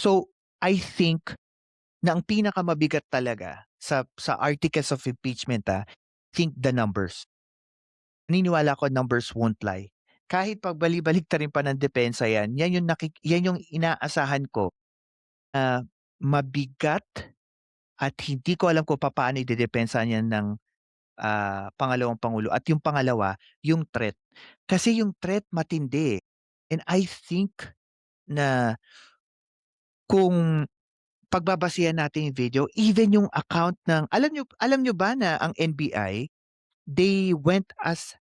So, I think na ang pinakamabigat talaga sa articles of impeachment, think the numbers. Naniniwala ako numbers won't lie. Kahit pagbali-baliktarin pa ng depensa 'yan, 'yan yung inaasahan ko na mabigat at hindi ko alam kung papaano idedepensa niyan ng, pangalawang pangulo at yung pangalawa, yung threat. Kasi yung threat matindi, eh. And I think na kung pagbabasehan natin yung video, even yung account ng alam niyo ba na ang NBI, they went as,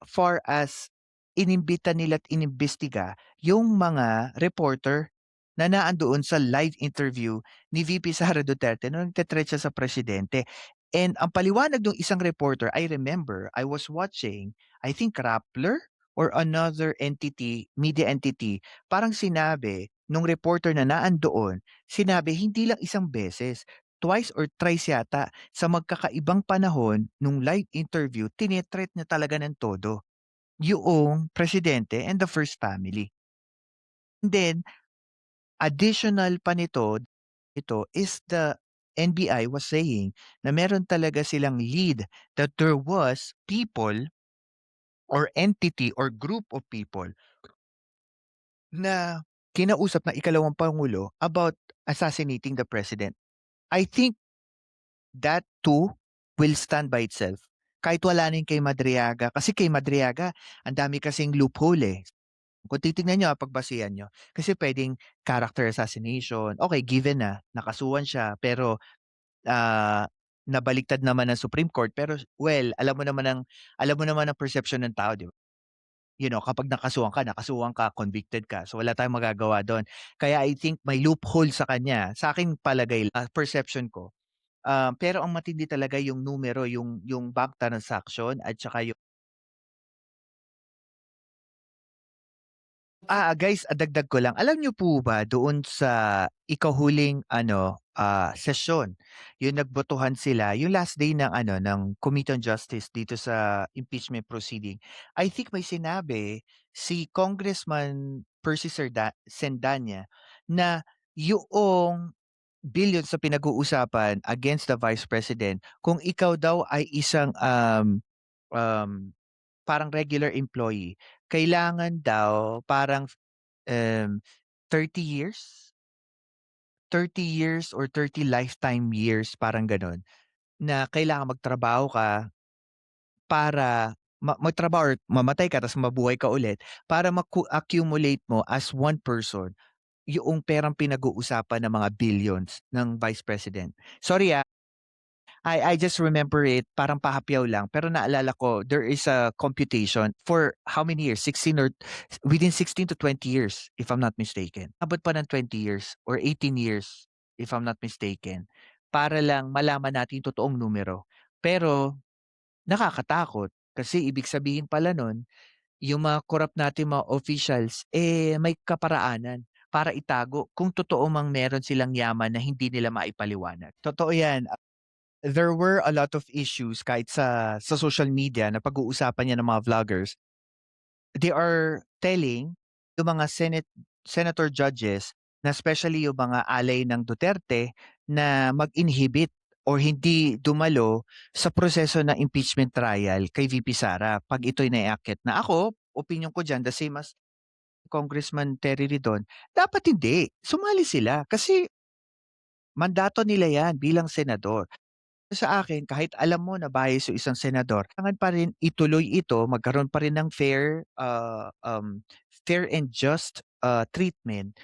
far as inimbita nila't inimbestiga yung mga reporter na naandoon sa live interview ni VP Sara Duterte nung nagte-threat siya sa presidente. And ang paliwanag nung isang reporter, I remember I was watching, I think Rappler or another entity, media entity, parang sinabi nung reporter na naandoon, sinabi hindi lang isang beses, twice or thrice yata sa magkakaibang panahon nung live interview, tine-threat niya talaga ng todo yoong presidente and the first family. And then, additional pa nito, ito is the NBI was saying na meron talaga silang lead that there was people or entity or group of people na kinausap ng ikalawang pangulo about assassinating the president. I think that too will stand by itself. Kahit wala na yung kay Madriaga, kasi kay Madriaga ang dami kasing loophole, eh. Kung titignan niyo, pagbasihan niyo, kasi puwedeng character assassination, okay given na, nakasuhan siya pero, nabaliktad naman ng Supreme Court pero well, alam mo naman ang perception ng tao, 'di ba? You know, kapag nakasuhan ka, convicted ka, so wala tayong magagawa do'n. Kaya I think may loophole sa kanya, sa'king palagay, perception ko. Pero ang matindi talaga yung numero, yung bank transaction at saka yung guys, dagdag ko lang. Alam niyo po ba doon sa ikahuling ano, sesyon, yung nagbotohan sila, yung last day ng ano, ng Committee on Justice dito sa impeachment proceeding. I think may sinabi si Congressman Percy Sendanya na yoong billions sa pinag-uusapan against the Vice President, kung ikaw daw ay isang, parang regular employee, kailangan daw parang, um, 30 years? 30 years or 30 lifetime years, parang gano'n, na kailangan magtrabaho ka para magtrabaho or mamatay ka ta's mabuhay ka ulit para accumulate mo as one person yoong perang pinag-uusapan ng mga billions ng Vice President. Sorry, I just remember it, parang pahapyaw lang, pero naalala ko there is a computation for how many years, 16 or within 16 to 20 years if I'm not mistaken. Abot pa ng 20 years or 18 years if I'm not mistaken, para lang malaman natin yung totoong numero. Pero nakakatakot kasi ibig sabihin pala nun, yung mga corrupt nating mga officials, may kaparaanan para itago kung totoo mang meron silang yaman na hindi nila maipaliwanag. Totoo yan. There were a lot of issues kahit sa social media na pag-uusapan niya ng mga vloggers. They are telling yung mga senator judges na especially yung mga alay ng Duterte na mag-inhibit or hindi dumalo sa proseso ng impeachment trial kay VP Sara 'pag ito'y naiakyat na. Ako, opinyon ko diyan the same as Congressman Terry Ridon, dapat hindi, sumali sila kasi mandato nila 'yan bilang senador. Sa akin kahit alam mo na bias yung isang senador, kailangan pa rin ituloy ito, magkaroon pa rin ng fair and just, treatment.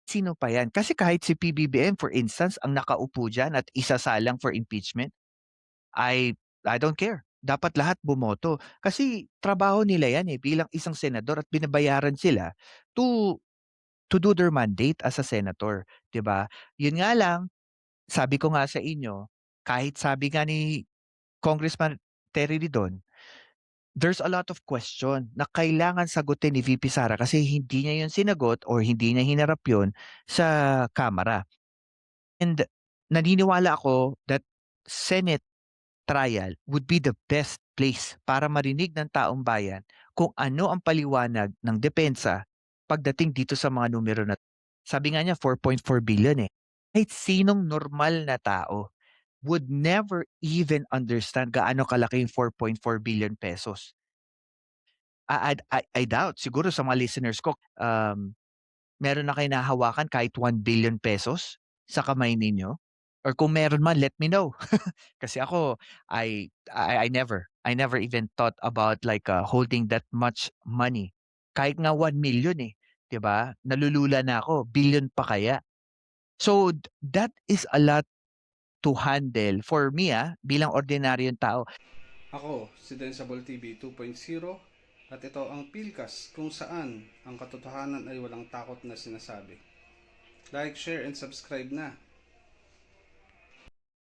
Sino pa 'yan? Kasi kahit si PBBM for instance ang nakaupo diyan at isasalang for impeachment, I don't care. Dapat lahat bumoto. Kasi trabaho nila 'yan, bilang isang senador at binabayaran sila to do their mandate as a senator, 'di ba? 'Yun nga lang, sabi ko nga sa inyo, kahit sabi nga ni Congressman Terry Ridon, there's a lot of question na kailangan sagutin ni VP Sara kasi hindi niya 'yun sinagot or hindi niya hinarap 'yun sa Kamara. And naniniwala ako that Senate trial would be the best place para marinig ng taong bayan kung ano ang paliwanag ng depensa pagdating dito sa mga numero na Sabi nga niya 4.4 billion eh. Kahit sinong normal na tao would never even understand gaano kalaki yung 4.4 billion pesos. I doubt siguro sa mga listeners ko, meron na kayo nahahawakan kahit 1 billion pesos sa kamay ninyo? Or kung meron man, let me know. Kasi ako, I never even thought about like, holding that much money. Kahit nga 1 million eh, 'di ba? Nalulula na ako, billion pa kaya? So, that is a lot to handle for me, bilang ordinaryong tao. Ako, si Densable TV 2.0 at ito ang Pilcast kung saan ang katotohanan ay walang takot na sinasabi. Like, share, and subscribe na